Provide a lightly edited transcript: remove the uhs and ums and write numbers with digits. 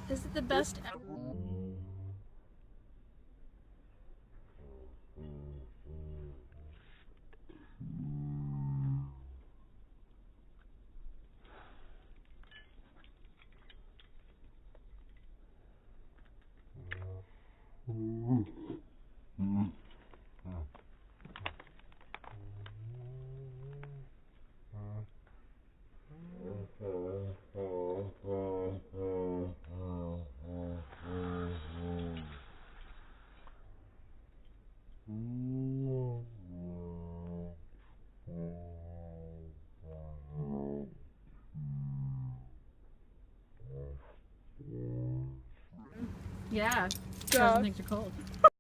Is it the best? Yeah. Yeah. Things are cold.